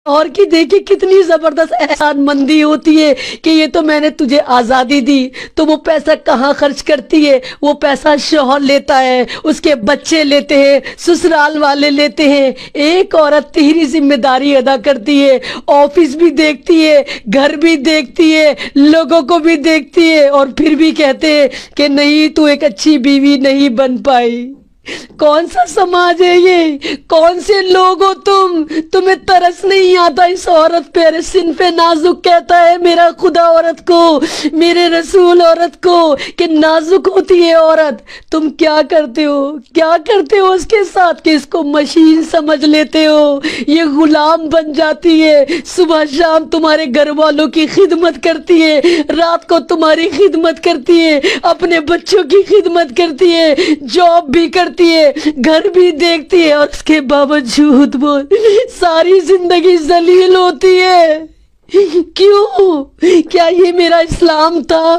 اور کی دیکھی کتنی زبردست احسان مندی ہوتی ہے کہ یہ تو میں نے تجھے آزادی دی، تو وہ پیسہ کہاں خرچ کرتی ہے؟ وہ پیسہ شوہر لیتا ہے، اس کے بچے لیتے ہیں، سسرال والے لیتے ہیں۔ ایک عورت تیری ذمہ داری ادا کرتی ہے، آفس بھی دیکھتی ہے، گھر بھی دیکھتی ہے، لوگوں کو بھی دیکھتی ہے، اور پھر بھی کہتے ہیں کہ نہیں تو ایک اچھی بیوی نہیں بن پائی۔ کون سا سماج ہے یہ؟ کون سے لوگ ہو تم؟ تمہیں ترس نہیں آتا اس عورت پہ؟ صنف نازک کہتا ہے میرا خدا عورت کو، میرے رسول عورت کو کہ نازک ہوتی ہے عورت۔ تم کیا کرتے ہو؟ کیا کرتے ہو اس کے ساتھ کہ اس کو مشین سمجھ لیتے ہو؟ یہ غلام بن جاتی ہے، صبح شام تمہارے گھر والوں کی خدمت کرتی ہے، رات کو تمہاری خدمت کرتی ہے، اپنے بچوں کی خدمت کرتی ہے، جاب بھی کرتی ہے، گھر بھی دیکھتی ہے، اور اس کے باوجود وہ ساری زندگی ذلیل ہوتی ہے۔ کیوں؟ کیا یہ میرا اسلام تھا؟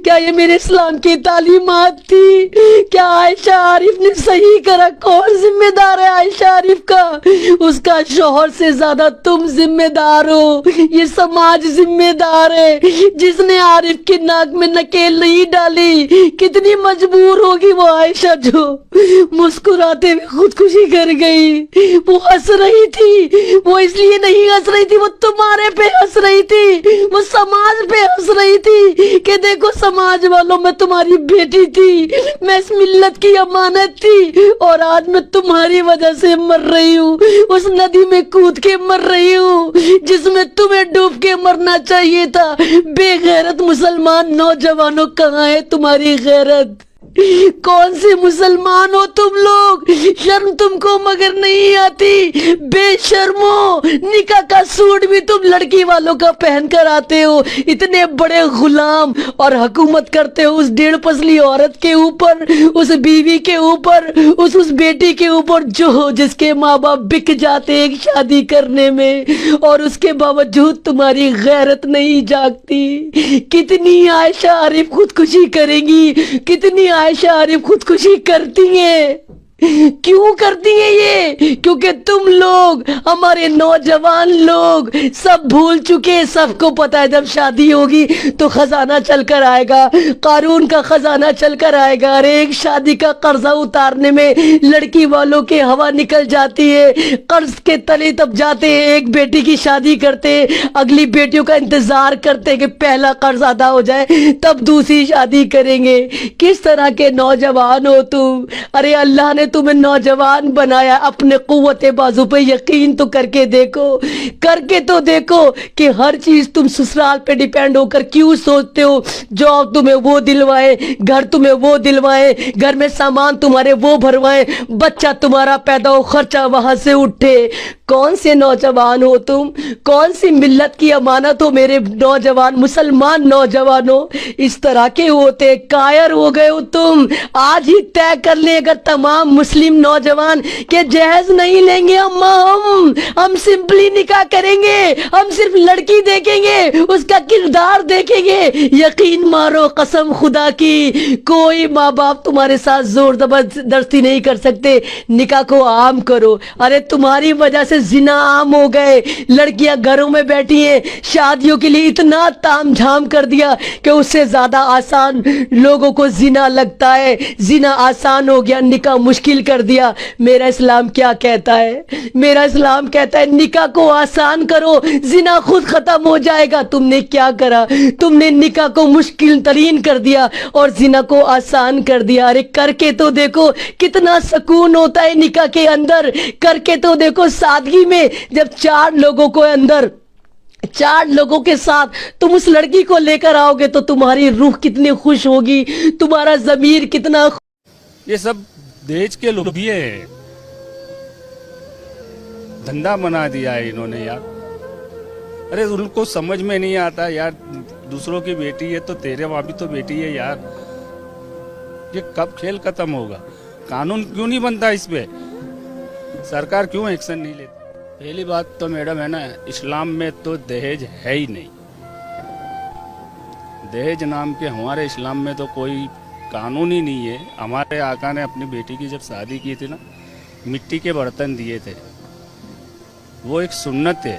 کیا یہ میرے اسلام کی تعلیمات تھی؟ کیا عائشہ عارف نے صحیح کرا؟ کون ذمہ دار ہے عائشہ عارف کا؟ اس کا شوہر سے زیادہ تم ذمہ دار ہو، یہ سماج ذمہ دار ہے۔ جس نے عارف کی ناک میں نکیل نہیں ڈالی، کتنی مجبور ہوگی وہ عائشہ جو مسکراتے ہوئے خودکشی کر گئی۔ وہ ہنس رہی تھی، وہ اس لیے نہیں ہنس رہی تھی، وہ تمہارے پہ ہنس رہی تھی، وہ سماج پہ ہنس رہی تھی کہ دیکھو سماج والوں، میں تمہاری بیٹی تھی، میں اس ملت کی امانت تھی، اور آج میں تمہاری وجہ سے مر رہی ہوں، اس ندی میں کود کے مر رہی ہوں جس میں تمہیں ڈوب کے مرنا چاہیے تھا۔ بے غیرت مسلمان نوجوانوں، کہاں ہے تمہاری غیرت؟ کون سے مسلمان ہو تم لوگ؟ شرم تم کو مگر نہیں آتی؟ بے شرمو، نکاح کا سوٹ بھی تم لڑکی والوں کا پہن کر آتے ہو، اتنے بڑے غلام، اور حکومت کرتے ہو اس ڈیڑھ پسلی عورت کے اوپر، اس بیوی کے اوپر، اس بیٹی کے اوپر جس کے ماں باپ بک جاتے ایک شادی کرنے میں، اور اس کے باوجود تمہاری غیرت نہیں جاگتی۔ کتنی عائشہ عارف خودکشی کریں گی؟ کتنی عائشہ عارف خودکشی کرتی ہیں؟ کیوں کرتی ہیں یہ؟ کیونکہ تم لوگ، ہمارے نوجوان لوگ سب بھول چکے۔ سب کو پتا ہے جب شادی ہوگی تو خزانہ چل کر آئے گا، قارون کا خزانہ چل کر آئے گا۔ ارے ایک شادی کا قرضہ اتارنے میں لڑکی والوں کے ہوا نکل جاتی ہے، قرض کے تلے تب جاتے ہیں، ایک بیٹی کی شادی کرتے، اگلی بیٹیوں کا انتظار کرتے کہ پہلا قرض ادا ہو جائے تب دوسری شادی کریں گے۔ کس طرح کے نوجوان ہو تم؟ ارے اللہ نے تمہیں نوجوان بنایا، اپنے قوت بازو پہ یقین تو کر کے دیکھو، کر کے تو دیکھو کہ ہر چیز تم سسرال پہ ڈیپینڈ ہو کر کیوں سوچتے ہو؟ جاب تمہیں وہ دلوائے، گھر تمہیں وہ دلوائے، گھر میں سامان تمہارے وہ بھروائے، بچہ تمہارا پیدا ہو، خرچہ وہاں سے اٹھے۔ کون سے نوجوان ہو تم؟ کون سی ملت کی امانت ہو میرے نوجوان مسلمان نوجوانوں؟ اس طرح کے ہوتے کائر ہو گئے ہو تم۔ آج ہی طے کر لیں اگر تمام مسلم نوجوان کہ جہیز نہیں لیں گے ہم سمپلی نکاح کریں گے، ہم صرف لڑکی دیکھیں گے، اس کا کردار دیکھیں گے۔ یقین مارو قسم خدا کی، کوئی ماں باپ تمہارے ساتھ زور زبردستی نہیں کر سکتے۔ نکاح کو عام کرو۔ ارے تمہاری وجہ سے زنا عام ہو گئے، لڑکیاں گھروں میں بیٹھی ہیں، شادیوں کے لیے اتنا تام جھام کر دیا کہ اس سے زیادہ آسان لوگوں کو زنا لگتا ہے، زنا آسان ہو گیا، نکاح مشکل کر دیا۔ میرا اسلام کیا کہتا ہے؟ میرا اسلام کہتا ہے نکاح کو آسان کرو، زنا خود ختم ہو جائے گا۔ تم نے کیا کرا؟ تم نے نکاح کو مشکل ترین کر دیا اور زنا کو آسان کر دیا۔ ارے کر کے تو دیکھو کتنا سکون ہوتا ہے نکاح کے اندر، کر کے تو دیکھو سادگی میں، جب چار لوگوں کے ساتھ تم اس لڑکی کو لے کر آؤ گے تو تمہاری روح کتنی خوش ہوگی، تمہارا ضمیر کتنا۔ یہ سب دیش کے لوگ بھی ہیں، دھندا بنا دیا ہے انہوں نے یار۔ ارے ان کو سمجھ میں نہیں آتا یار، دوسروں کی بیٹی ہے تو تیرے وہاں بھی تو بیٹی ہے یار۔ یہ کب کھیل ختم ہوگا؟ قانون کیوں نہیں بنتا اس پہ؟ سرکار کیوں ایکشن نہیں لیتی؟ پہلی بات تو میڈم ہے نا، اسلام میں تو دہیج ہے ہی نہیں۔ دہیج نام کے ہمارے اسلام میں تو کوئی قانون ہی نہیں ہے۔ ہمارے آقا نے اپنی بیٹی کی جب شادی کی تھی نا، مٹی کے برتن دیے تھے، وہ ایک سنت ہے۔